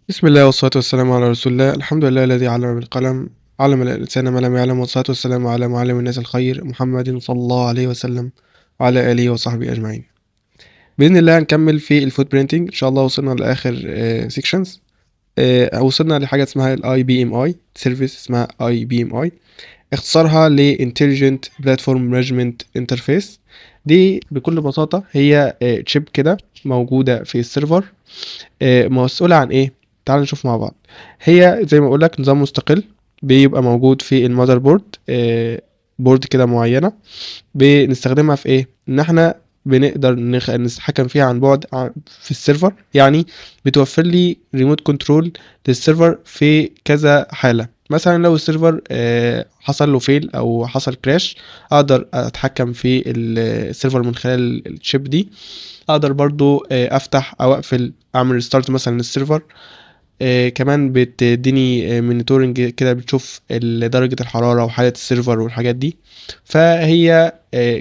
بسم الله والصلاة والسلام على رسول الله. الحمد لله الذي علم بالقلم، علم الإنسان ما لم يعلم، والصلاة والسلام على معلم الناس الخير محمد صلى الله عليه وسلم وعلى آله وصحبه أجمعين. بإذن الله هنكمل في الفوت برينتنج. إن شاء الله وصلنا لآخر سيكشنز. وصلنا لحاجة اسمها ال IBMI سيرفيس، اسمها IBMI، اختصارها ل Intelligent Platform Management Interface. دي بكل بساطة هي تشيب كده موجودة في السيرفر، مسؤولة عن ايه؟ تعال نشوف مع بعض. هي زي ما اقولك نظام مستقل بيبقى موجود في المذر بورد، بورد كده معينة بنستخدمها في ايه؟ ان احنا بنقدر نتحكم فيها عن بعد في السيرفر. يعني بتوفر لي ريموت كنترول للسيرفر في كذا حالة. مثلا لو السيرفر حصل له فيل او حصل كراش، اقدر اتحكم في السيرفر من خلال الشيب دي. اقدر برضو افتح او اقفل، اعمل ريستارت مثلا للسيرفر. كمان بتديني مونيتورنج كده، بتشوف درجة الحرارة وحالة السيرفر والحاجات دي. فهي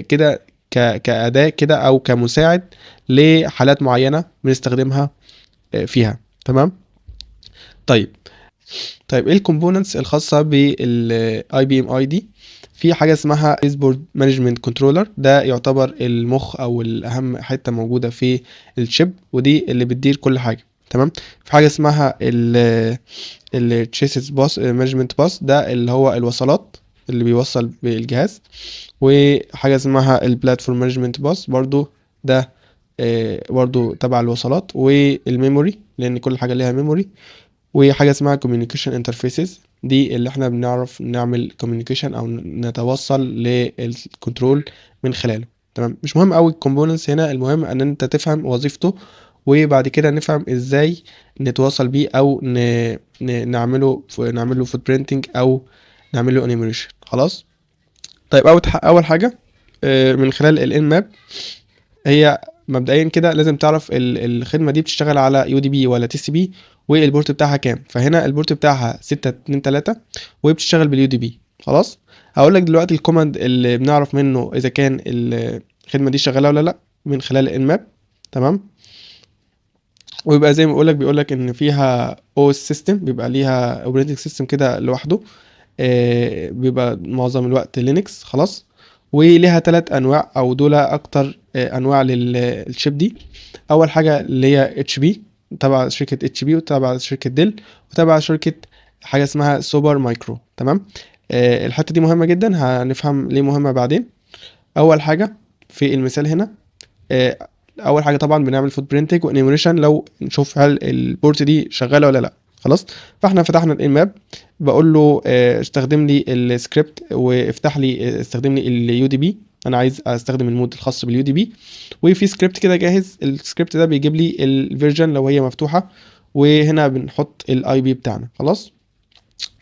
كده كأداة كده او كمساعد لحالات معينة بنستخدمها فيها. تمام. طيب ايه الكومبوننتس الخاصة بالاي بي ام اي دي؟ في حاجة اسمها بيسبورد مانجمنت كنترولر، ده يعتبر المخ او الاهم حتة موجودة في الشيب، ودي اللي بتدير كل حاجة. تمام. في حاجة اسمها التشيسس باس مانجمنت باس، ده اللي هو الوصلات اللي بيوصل بالجهاز. وحاجة اسمها البلاتفورم مانجمنت باس برضو، ده برضو تبع الوصلات والميموري، لان كل حاجة ليها ميموري. وحاجة اسمها communication interfaces، دي اللي احنا بنعرف نعمل communication او نتوصل للكنترول من خلاله. تمام. مش مهم قوي الكومبوننتس هنا، المهم ان انت تفهم وظيفته، وبعد كده نفهم ازاي نتواصل بيه او نعمله فوت برينتنج او نعمله انيميشن. خلاص. طيب اول حاجة من خلال ال ماب، هي مبدئيا كده لازم تعرف الخدمه دي بتشتغل على يو دي بي ولا تي سي بي، والبورت بتاعها كام. فهنا البورت بتاعها 623 وبتشتغل باليو دي بي. خلاص. هقول لك دلوقتي الكوماند اللي بنعرف منه اذا كان الخدمه دي شغاله ولا لا من خلال الانماب. تمام. ويبقى زي ما بيقول لك ان فيها او اس سيستم، بيبقى ليها اوبريتنج سيستم كده لوحده، بيبقى معظم الوقت لينكس. خلاص. وليها 3 انواع او دول اكتر انواع للشيب دي. اول حاجه اللي هي اتش بي، تبع شركه اتش بي وتبع شركه ديل وتبع شركه حاجه اسمها سوبر مايكرو. تمام. الحته دي مهمه جدا، هنفهم ليه مهمه بعدين. اول حاجه في المثال هنا، اول حاجه طبعا بنعمل فوت برينتنج وانيميشن لو نشوف هل البورت دي شغاله ولا لا. خلاص. فاحنا فتحنا الانماب، بقول له استخدم لي السكريبت وافتح لي استخدم لي اليو دي بي. انا عايز استخدم المود الخاص باليو دي بي، وفي سكريبت كده جاهز. السكريبت ده بيجيب لي الفيرجن لو هي مفتوحه، وهنا بنحط الاي بي بتاعنا. خلاص.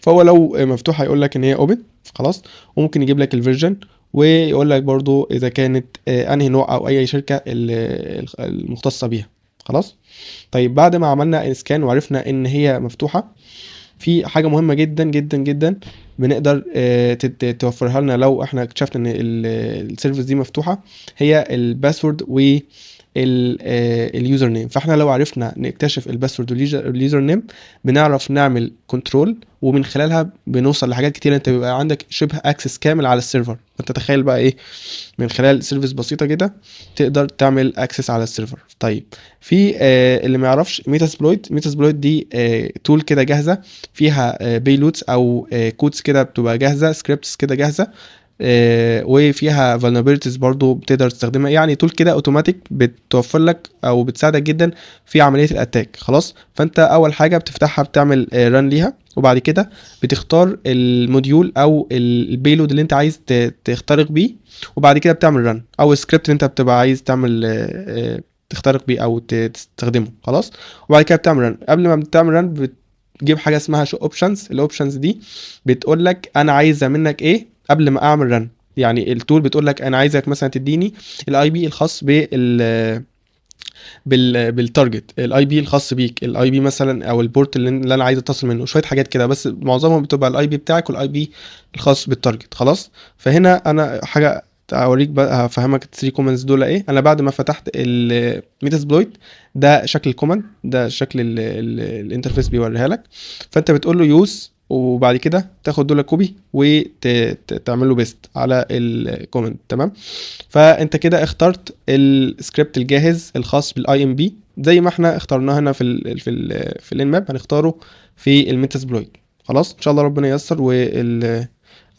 فهو لو مفتوح هيقول لك ان هي اوبن. خلاص. وممكن يجيب لك الفيرجن، ويقول لك برضو اذا كانت انهي نوع او اي شركه المختصه بيها. خلاص. طيب بعد ما عملنا اسكان وعرفنا ان هي مفتوحه، في حاجه مهمه جدا جدا جدا بنقدر توفرها لنا لو احنا اكتشفنا ان السيرفيس دي مفتوحه، هي الباسورد اليوزر نيم. فاحنا لو عرفنا نكتشف الباسورد واليوزر نيم، بنعرف نعمل كنترول، ومن خلالها بنوصل لحاجات كتير. انت بيبقى عندك شبه اكسس كامل على السيرفر. انت تخيل بقى ايه، من خلال سيرفيس بسيطه كده تقدر تعمل اكسس على السيرفر. طيب في اللي ما يعرفش ميتاسبلويت دي تول كده جاهزه، فيها بيلودز او كودز كده بتبقى جاهزه، سكريبتس كده جاهزه، وفيها vulnerabilities برضو بتقدر تستخدمها. يعني تول كده اوتوماتيك بتوفر لك او بتساعدك جدا في عمليه الاتاك. خلاص. فانت اول حاجه بتفتحها بتعمل ران ليها، وبعد كده بتختار الموديول او البيلود اللي انت عايز تخترق بيه، وبعد كده بتعمل ران، او السكريبت اللي انت بتبقى عايز تعمل تخترق بيه او تستخدمه. خلاص. وبعد كده بتعمل ران. قبل ما بتعمل ران بتجيب حاجه اسمها شو اوبشنز. الاوبشنز دي بتقول لك انا عايزه منك ايه قبل ما اعمل رن. يعني التول بتقول لك انا عايزك مثلا تديني الاي بي الخاص بالتارجت، الاي بي الخاص بيك، الاي بي مثلا او البورت اللي انا عايز اتصل منه، شويه حاجات كده، بس معظمهم بتبقى الاي بي بتاعك والاي بي الخاص بالتارجت. خلاص. فهنا انا حاجه اوريك بقى، هفهمك الثري كوماندز دول ايه. انا بعد ما فتحت الميتاسبلويت، ده شكل الكوماند، ده شكل الانترفيس بيوريها لك. فانت بتقول له يوز، وبعد كده تاخد دول كوبي وتعمل له بيست على الكوماند. تمام. فانت كده اخترت السكريبت الجاهز الخاص بالاي ام بي، زي ما احنا اخترناه هنا في الانماب هنختاره في الميتاسبلويت. خلاص ان شاء الله ربنا ييسر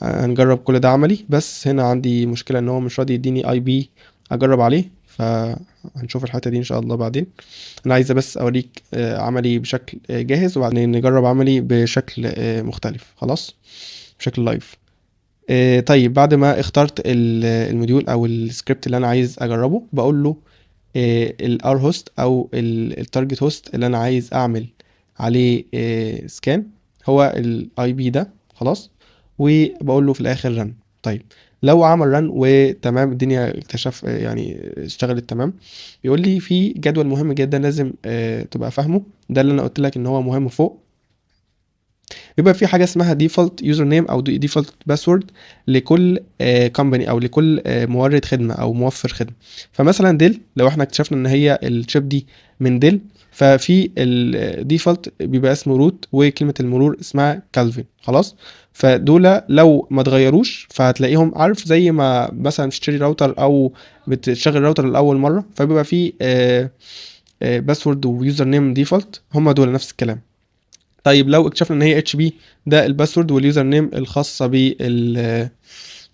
هنجرب كل ده عملي. بس هنا عندي مشكلة ان هو مش راضي يديني اي بي اجرب عليه، فهنشوف الحتة دي ان شاء الله بعدين. انا عايزة بس اوريك عملي بشكل جاهز، وبعدين نجرب عملي بشكل مختلف. خلاص، بشكل لايف. طيب بعد ما اخترت الموديول او السكريبت اللي انا عايز اجربه، بقول له الار هوست او التارجت هوست اللي انا عايز اعمل عليه سكان هو الاي بي ده. خلاص، وبقول له في الاخر رن. طيب لو عمل رن وتمام الدنيا اكتشف يعني اشتغلت تمام، بيقول لي في جدول مهم جدا لازم تبقى فاهمه. ده اللي انا قلت لك ان هو مهم فوق. بيبقى في حاجه اسمها ديفولت يوزر نيم او ديفولت باسورد لكل كومباني او لكل مورد خدمه او موفر خدمه. فمثلا ديل، لو احنا اكتشفنا ان هي الشيب دي من ديل، ففي الديفولت بيبقى اسمه روت، وكلمه المرور اسمها كالفين. خلاص، فدول لو ما اتغيروش فهتلاقيهم، عارف زي ما مثلا تشتري راوتر او بتشغل راوتر لاول مره، فبيبقى في باسورد ويوزر نيم ديفولت، هم دول نفس الكلام. طيب لو اكتشفنا ان هي اتش بي، ده الباسورد واليوزر نيم الخاصه بال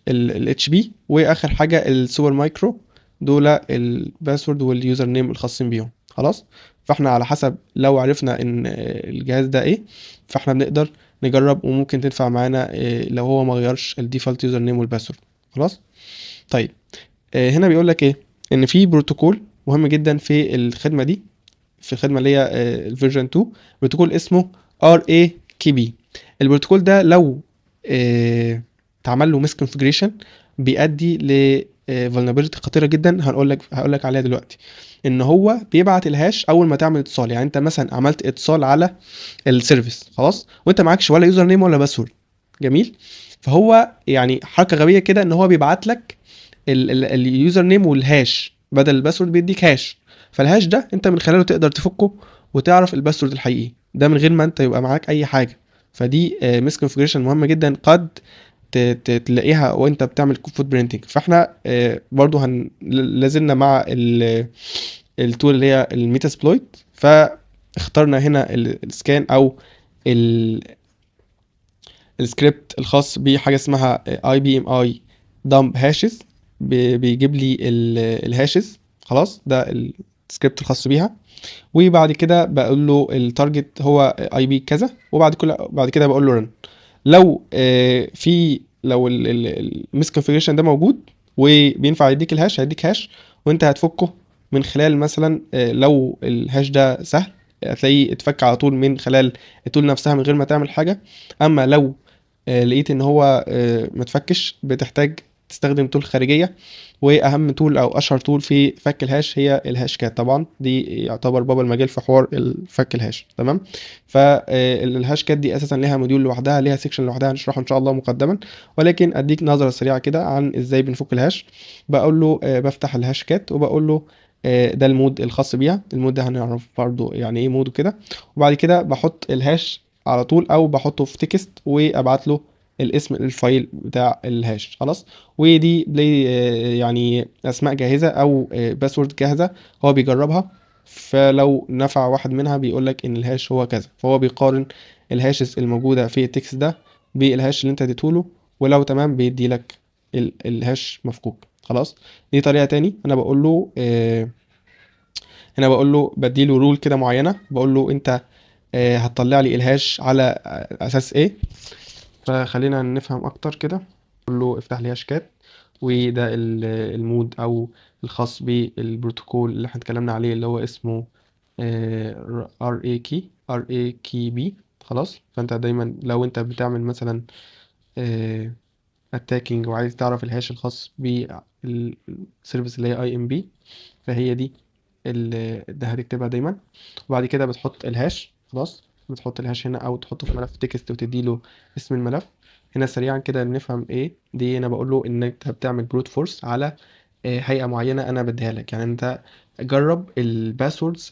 الاتش بي. واخر حاجه السوبر مايكرو، دول الباسورد واليوزر نيم الخاصين بيهم. خلاص، فاحنا على حسب لو عرفنا ان الجهاز ده ايه، فاحنا بنقدر نجرب وممكن تنفع معانا لو هو ما غيرش الديفولت يوزر نيم والباسورد. خلاص. طيب هنا بيقول لك ايه، ان في بروتوكول مهم جدا في الخدمه دي، في الخدمه اللي هي الفيرجن 2. بروتوكول اسمه ار اي كي بي. البروتوكول ده لو اتعمل له ميس كونفيجريشن بيؤدي ل vulnerability خطيره جدا. هقول لك عليها دلوقتي. ان هو بيبعت الهاش اول ما تعمل اتصال. يعني انت مثلا عملت اتصال على السيرفيس، خلاص، وانت معكش ولا يوزر نيم ولا باسورد. جميل. فهو يعني حركه غبيه كده، ان هو بيبعت لك اليوزر نيم والهاش بدل الباسورد، بيديك هاش. فالهاش ده انت من خلاله تقدر تفكه وتعرف الباسورد الحقيقي ده من غير ما انت يبقى معاك اي حاجه. فدي ميس كونفيجريشن مهمه جدا، قد تلاقيها وانت بتعمل فوت برينتنج. فاحنا برضو لازلنا مع التول اللي هي الميتاسبلويت. فاخترنا هنا السكان او السكريبت الخاص بحاجه اسمها اي بي ام اي دمب هاشز، بيجيب لي الهاشز. خلاص، ده السكريبت الخاص بيها. وبعد كده بقول له التارجت هو اي بي كذا، بعد كده بقول له رن. لو لو الميس كونفيجريشن ده موجود وبينفع يديك الهاش، هيديك هاش وانت هتفكه من خلال مثلا لو الهاش ده سهل هتلاقيه اتفك على طول من خلال التول نفسها من غير ما تعمل حاجه. اما لو لقيت ان هو متفكش، بتحتاج تستخدم تول خارجيه. واهم تول او اشهر تول في فك الهاش هي الهاش كات. طبعا دي يعتبر بابا المجال في حوار فك الهاش. تمام. فالهاش كات دي اساسا ليها موديول لوحدها، ليها سيكشن لوحدها هنشرحه ان شاء الله مقدما، ولكن اديك نظره سريعه كده عن ازاي بنفك الهاش. بقول له بفتح الهاش كات وبقول له ده المود الخاص بيها. المود ده هنعرف برضو يعني ايه مود وكده. وبعد كده بحط الهاش على طول او بحطه في تكست وابعت له الاسم الفايل بتاع الهاش. خلاص، ودي بلاي يعني اسماء جاهزه او باسورد جاهزه هو بيجربها. فلو نفع واحد منها بيقول لك ان الهاش هو كذا، فهو بيقارن الهاشز الموجوده في التكست ده بالهاش اللي انت اديته له، ولو تمام بيدي لك الهاش مفكوك. خلاص، دي طريقه تاني. انا بقول له هنا بقول له بديله رول كده معينه، بقول له انت هتطلع لي الهاش على اساس ايه. فخلينا نفهم اكتر كده. اقول له افتح لي هاشكات، وده المود او الخاص بالبروتوكول اللي احنا اتكلمنا عليه اللي هو اسمه ار اي كي بي. خلاص، فانت دايما لو انت بتعمل مثلا اتاكينج وعايز تعرف الهاش الخاص بالسيرفيس اللي هي اي ام بي، فهي دي ده هتكتبها دايما. وبعد كده بتحط الهاش. خلاص، بتحط الهاش هنا او تحطه في ملف تكست وتديله اسم الملف. هنا سريعا كده نفهم ايه دي. انا بقول له ان انت بتعمل بروت فورس على هيئه معينه انا بديها لك. يعني انت جرب الباسوردز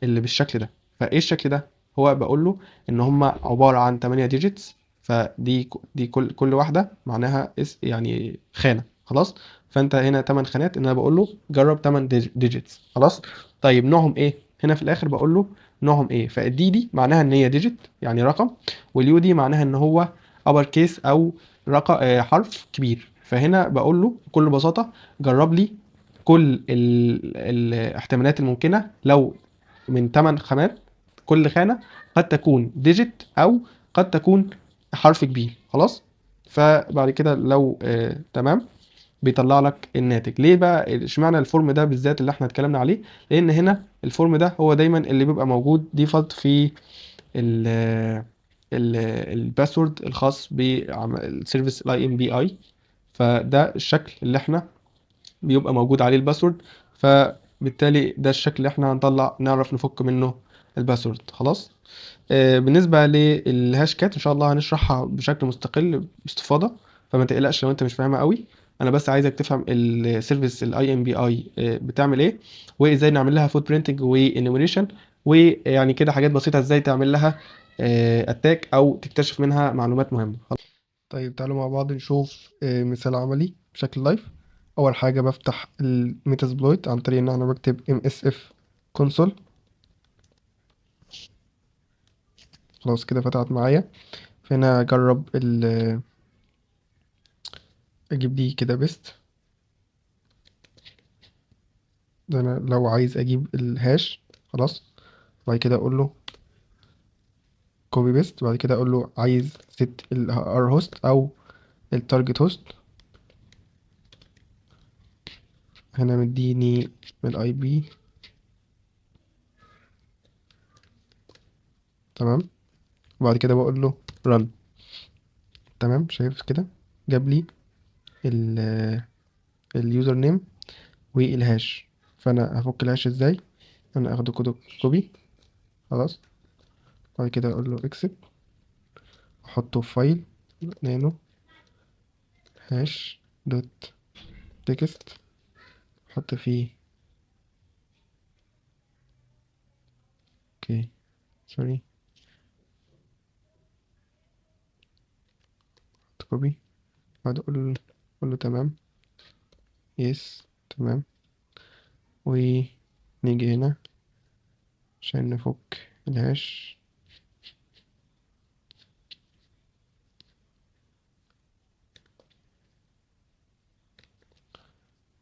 اللي بالشكل ده. فايه الشكل ده؟ هو بقول له ان هم عباره عن 8 ديجيتس. فدي دي كل واحده معناها يعني خانه. خلاص. فانت هنا 8 خانات، ان انا بقول له جرب 8 ديجيتس. خلاص. طيب نوعهم ايه؟ هنا في الاخر بقول له نوعهم ايه. فالدي دي معناها ان هي ديجيت يعني رقم، واليو دي معناها ان هو ابر كيس او رقم حرف كبير. فهنا بقول له بكل بساطه جرب لي كل الاحتمالات الممكنه لو من 8 خانات، كل خانه قد تكون ديجيت او قد تكون حرف كبير. خلاص. فبعد كده لو تمام بيطلع لك الناتج. ليه بقى اشمعنى الفورم ده بالذات اللي احنا اتكلمنا عليه؟ لان هنا الفورم ده هو دايما اللي بيبقى موجود ديفولت في ال ال الباسورد الخاص بالسيرفيس الاي ام بي اي. فده الشكل اللي احنا بيبقى موجود عليه الباسورد. فبالتالي ده الشكل اللي احنا هنطلع نعرف نفك منه الباسورد. خلاص. بالنسبة للهاش كات ان شاء الله هنشرحها بشكل مستقل باستفاضة، فما تقلقش لو انت مش فاهمها قوي. انا بس عايزك تفهم السيرفيس الاي ام بي اي بتعمل ايه، وازاي نعمل لها فوت برينتنج وانيميريشن، ويعني كده حاجات بسيطة ازاي تعمل لها اتاك او تكتشف منها معلومات مهمة. طيب تعالوا مع بعض نشوف مثال عملي بشكل لايف. اول حاجة بفتح الميتاسبلويت عن طريق ان انا بكتب msf console. خلاص كده فتحت معايا. فهنا اجرب اجيب دي كده بيست. ده انا لو عايز اجيب الهاش. خلاص. بعد كده اقول له كوبي بيست. بعد كده اقول له عايز ست الار هوست او التارجت هوست. هنا مديني الاي بي. تمام. وبعد كده بقول له run. تمام. شايف كده جاب لي اليوزر نيم والهاش. فانا هفك الهاش ازاي؟ انا اخده كده كوبي. خلاص. بعد كده اقول له اكسب، احطه في فايل نانو هاش دوت تكست، احط فيه اوكي سوري كوبي. بعد اقول له تمام يس تمام. ونيجي هنا عشان نفك الهاش.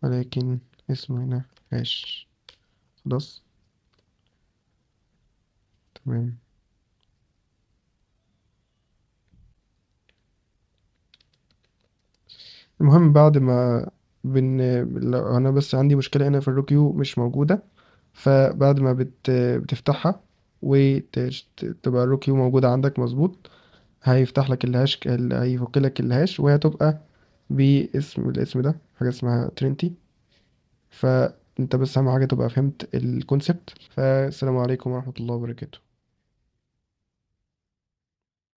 ولكن اسمه هنا هاش. خلاص. تمام. المهم بعد ما لو انا بس عندي مشكلة هنا في الروكيو مش موجودة. فبعد ما بتفتحها وتبقى الروكيو موجودة عندك مظبوط، هيفتح لك الهاش، هيفك لك الهاش وهتبقى الاسم ده حاجة اسمها ترينتي. فانت بس اهم حاجة تبقى فهمت الكونسبت. فالسلام عليكم ورحمة الله وبركاته.